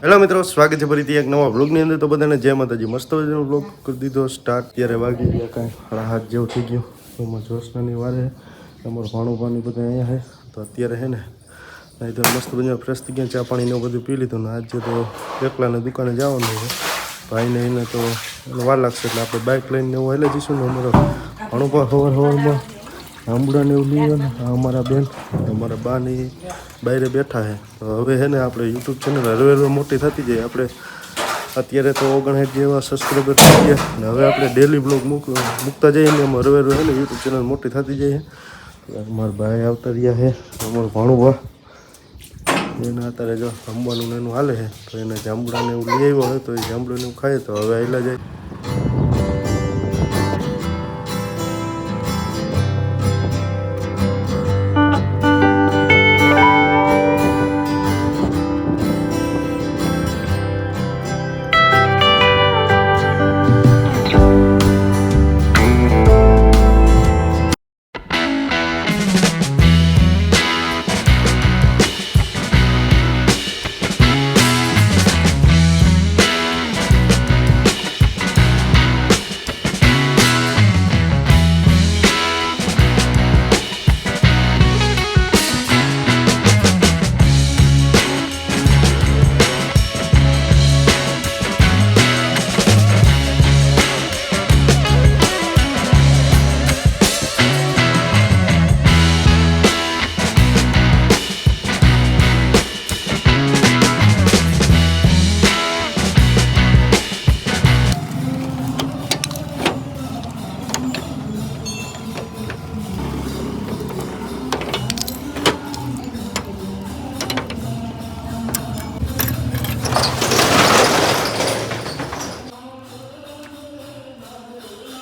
Hello મિત્રો, સ્વાગત છે ફરીથી એક નવા વ્લોગની અંદર. તો બધાને જય માતાજી. મસ્ત વ્લોગ કરી દીધો સ્ટાર્ટ. ત્યારે વાગી ગયા કાંઈ 8:30 જેવું થઈ ગયું. એમાં જોશનાની વારે અમારું ભાણું ભાણી બધા અહીંયા છે. તો અત્યારે છે ને અહીં તો મસ્ત બધા ફ્રેશ થઈ ગયા, ચા પાણીને બધું પી લીધું. ને આજે તો એકલાને દુકાને જવાનું છે ભાઈને, એને તો વાર લાગશે એટલે આપણે બાઇક લઈને એવું હાલે જઈશું ને. અમારો ભાણું પણ સવારમાં આંબળાને એવું લઈએ ને. અમારા બેન અમારા બાની બાયરે બેઠા છે. તો હવે છે ને આપણે યુટ્યુબ ચેનલ હરવે મોટી થતી જાય. આપણે અત્યારે તો 59 જેવા સબસ્ક્રાઈબર થઈ ગયા ને. હવે આપણે ડેલી બ્લોગ મૂકતા જઈએ ને એમ હરવે છે ને યુટ્યુબ ચેનલ મોટી થતી જાય. અમારા ભાઈ આવતા રહ્યા છે, અમારું ભાણું ભા એને અત્યારે જો જમવાનું ને એનું હાલે છે. તો એને જાંબુડાને એવું લઈ આવ્યો હોય તો એ જાંબુડાને એવું ખાય. તો હવે આવેલા જાય.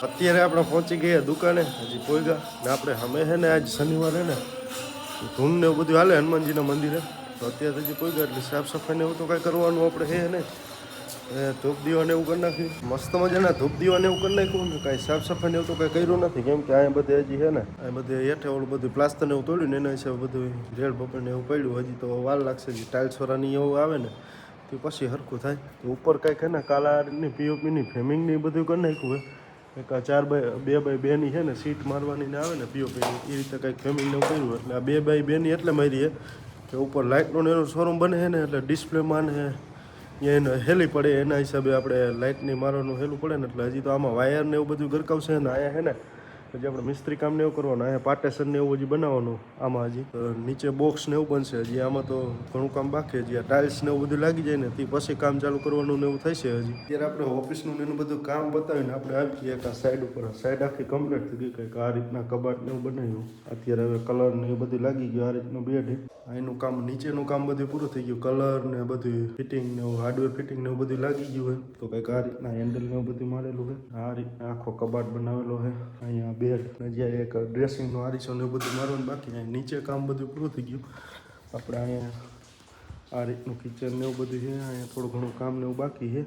અત્યારે આપણે પહોંચી ગયા દુકાને, હજી પોઈગા ને આપણે અમે છે ને આજ શનિવારે ને ધૂન ને એવું બધું હાલે હનુમાનજીના મંદિરે. તો અત્યારે હજી પોઈગા એટલે સાફ સફાઈને એવું તો કાંઈ કરવાનું આપણે છે નહીં. ધૂપ દીવાને એવું કરી નાખ્યું, મસ્ત મજાના ધૂપ દીવાને એવું કરી નાખ્યું ને. કાંઈ સાફ સફાઈને એવું તો કાંઈ કર્યું નથી, કેમ કે અહીંયા બધે હજી છે ને આ બધે હેઠે ઓલું બધું પ્લાસ્ટર ને એવું તોડ્યું ને એના હિસાબે બધું રેડ બપરને એવું પડ્યું. હજી તો વાર લાગશે. હજી ટાઇલ્સ વાળાની એવું આવે ને તો પછી હરખું થાય. તો ઉપર કાંઈક છે ને કાલાની પીઓપીની ફ્રેમિંગની બધું કરી નાખ્યું હોય. એક આ 4x2x2ની છે ને સીટ મારવાની ને આવે ને પીઓપીની, એ રીતે કંઈક ફેમિલીને કર્યું. એટલે આ 2x2ની એટલે મારી કે ઉપર લાઇટનું એનું શોરૂમ બને છે ને, એટલે ડિસ્પ્લેમાં ને એને હેલી પડે એના હિસાબે આપણે લાઇટની મારવાનું હેલું પડે ને. એટલે હજી તો આમાં વાયર ને એવું બધું ગરકાવશે ને. અહીંયા છે ને હજી આપણે મિસ્ત્રી કામ ને એવું કરવાનું, અહીંયા પાર્ટેશન ને એવું હજી બનાવવાનું. આમાં હજી નીચે બોક્સ ને એવું બનશે. હજી આમાં તો ઘણું કામ બાકી. હજી આ ટાઇલ્સ ને એવું બધું લાગી જાય ને તે પછી કામ ચાલુ કરવાનું ને એવું થશે. હજી અત્યારે આપણે ઓફિસનું ને એનું બધું કામ બતાવીને આપણે આવી ગયા એક આ સાઈડ ઉપર. સાઈડ આખી કમ્પ્લીટ થઈ ગઈ. કંઈક આ રીતના કબાટ ને એવું બનાવ્યું. અત્યારે હવે કલર ને એ બધું લાગી ગયું. આ રીતનું બેડ એનું કામ, નીચેનું કામ બધું પૂરું થઈ ગયું. કલર ને બધું ફિટિંગ ને હાર્ડવેર ફિટિંગ ને એવું બધું લાગી ગયું હોય. તો કંઈક આ રીતના હેન્ડલ ને એવું બધું મારેલું છે. આ રીતના આખો કબાટ બનાવેલો છે. અહીંયા બેડ ને જ્યાં એક ડ્રેસિંગનો આરીસો ને એવું બધું મારવાનું બાકી. અહીંયા નીચે કામ બધું પૂરું થઈ ગયું. આપણે અહીંયા આ રીતનું કિચન ને એવું બધું છે. અહીંયા થોડું ઘણું કામ ને એવું બાકી છે.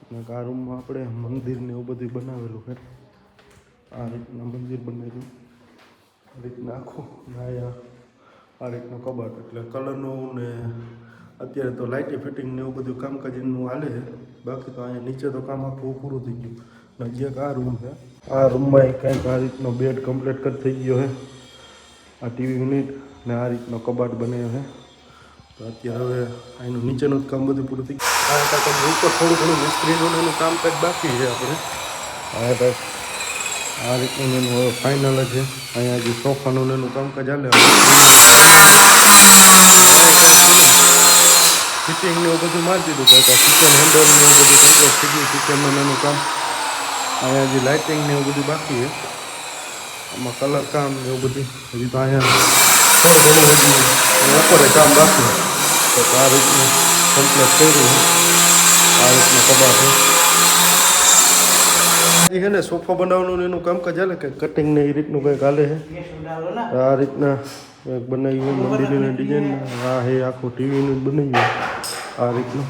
અને આ રૂમમાં આપણે મંદિર ને એવું બધું બનાવેલું છે. આ રીતના મંદિર બનાવેલું આ રીતના આખું. અહીંયા આ રીતનું કબાટ એટલે કલરનું ને અત્યારે તો લાઇટી ફિટિંગ ને એવું બધું કામકાજ એનું હાલે છે. બાકી તો અહીંયા નીચે તો કામ આખું પૂરું થઈ ગયું. નજીક એક આ રૂમ છે. આ રૂમમાં કંઈક આ રીતનો બેડ કમ્પ્લીટ કરી થઈ ગયો છે. આ ટીવી યુનિટ ને આ રીતનો કબાટ બનાવ્યો છે. તો અત્યારે હવે અહીંનું નીચેનું જ કામ બધું પૂરું થઈ ગયું. આ કાંઈક ઉપર થોડું ઘણું મિસ્ત્રીનું એનું કામકાજ બાકી છે. આપણે આ કાંઈક આ રીતનું એનું હવે ફાઇનલ છે. અહીંયા જે સોફાનું એનું કામકાજ હાલે. ફિટિંગ ને એવું બધું મારી દીધું. કંઈક કિચન હેન્ડલ ને એવું બધું કમ્પ્લીટ થઈ ગયું. કિચનનું એનું કામ. અહીંયા જે લાઇટિંગ ને એવું બધું બાકી છે. આમાં કલર કામ ને એવું બધું હજી તો અહીંયા થોડું ઘણું હજી બપોરે કામ બાકી. તો આ રીતનું કમ્પ્લીટ કર્યું. આ રીતનું કબાટ છે ને. સોફા બનાવવાનું એનું કામકાજ હાલે કે કટિંગ ને એ રીતનું કંઈક હાલે છે. આ રીતના કંઈક બનાવ્યું મંદિરની ડિઝાઇન. આ હે આખું ટીવીનું બનાવ્યું આ રીતનું.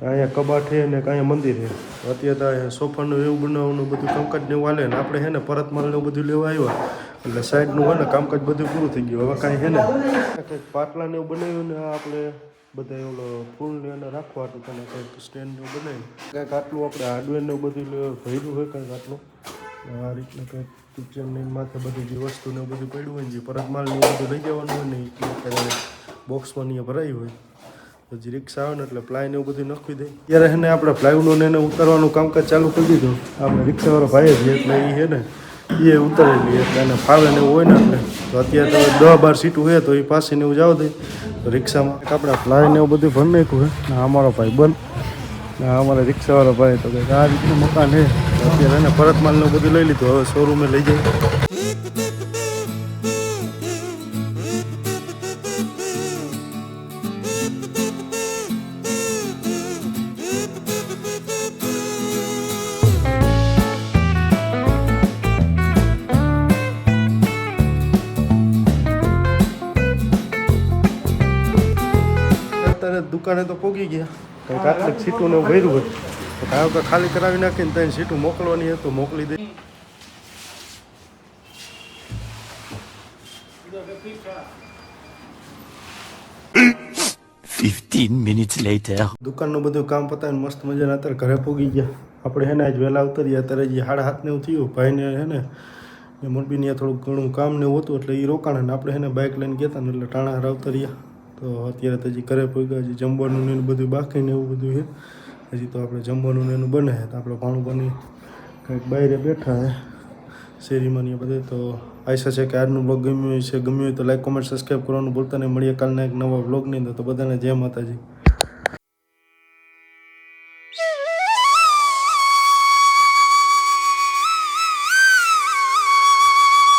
અહીંયા કબાટ છે ને અહીંયા મંદિર છે. અત્યારે તો સોફાનું એવું બનાવવાનું બધું કામકાજ ને એવું હાલે ને. આપણે છે ને પરત માલ ને બધું લેવા આવ્યા એટલે સાઈડનું હોય ને કામકાજ બધું પૂરું થઈ ગયું. હવે કાંઈ છે ને કંઈક પાટલા ને એવું બનાવ્યું ને આપણે બધા ઓલો ફૂલને એને રાખવા હતું તને કંઈક સ્ટેન્ડનું બનાવી કંઈક આટલું આપણે હાર્ડવેરને બધું ભર્યું હોય કંઈક આટલું આ રીતના કંઈક કિચનની માથે બધી જે વસ્તુને બધું પડ્યું હોય ને જે પરત માલને બધું લઈ જવાનું હોય ને એ અત્યારે બોક્સમાં ને ભરાયું હોય પછી રિક્ષા આવે ને એટલે પ્લાયને એવું બધું નખવી દે ત્યારે એને આપણે પ્લાયનું ને એને ઉતારવાનું કામકાજ ચાલુ કરી દીધું આપણે રિક્ષાવાળો ભાઈ જ એટલે એ છે ને એ ઉતારેલી એટલે એને ફાવે ને એવું હોય ને એટલે તો અત્યારે તો 10-12 સીટું હોય તો એ પાસે ને એવું જાવ દે તો રિક્ષામાં આપણે પ્લાયને એવું બધું ભરી નાખ્યું છે ને અમારો ભાઈ બંધ અમારા રિક્ષાવાળો ભાઈ તો કંઈક આ રીતનું મકાન છે અત્યારે એને પરત માલને બધું લઈ લીધું હવે શોરૂમે લઈ જાય દુકાને તો પોગી ગયા કંઈક આટલી સીટું ને ભર્યું હોય તો કાંઈ વખત ખાલી કરાવી નાખીને ત્યાં સીટું મોકલવાની હોય તો મોકલી દે 15 minutes later. દુકાનનું બધું કામ પતાવીને મસ્ત મજાના અત્યારે ઘરે પોગી ગયા આપણે હે ને આજ વહેલા ઉતર્યા અત્યારે જે 7:30 ને એવું થયું ભાઈને હે ને મોરબીની થોડુંક ઘણું કામ ને એવું હતું એટલે એ રોકાણા ને આપણે હે ને બાઇક લઈને ગયા હતા ને એટલે ટાણા હારા ઉતર્યા તો અત્યારે તો હજી ઘરે પોગ્યા હજી જમવાનું ને એનું બધું બાકી ને એવું બધું છે હજી તો આપણે જમવાનું ને એનું બને તો આપણે ભાણું બની કંઈક બહાર બેઠા હે શેરીમાં ને બધે તો આશા છે કે આજનું બ્લોગ ગમ્યું હોય તો લાઈક કોમેન્ટ સબસ્ક્રાઈબ કરવાનું ભૂલતા નહીં મળીએ કાલના એક નવા બ્લોગની અંદર તો બધાને જય માતાજી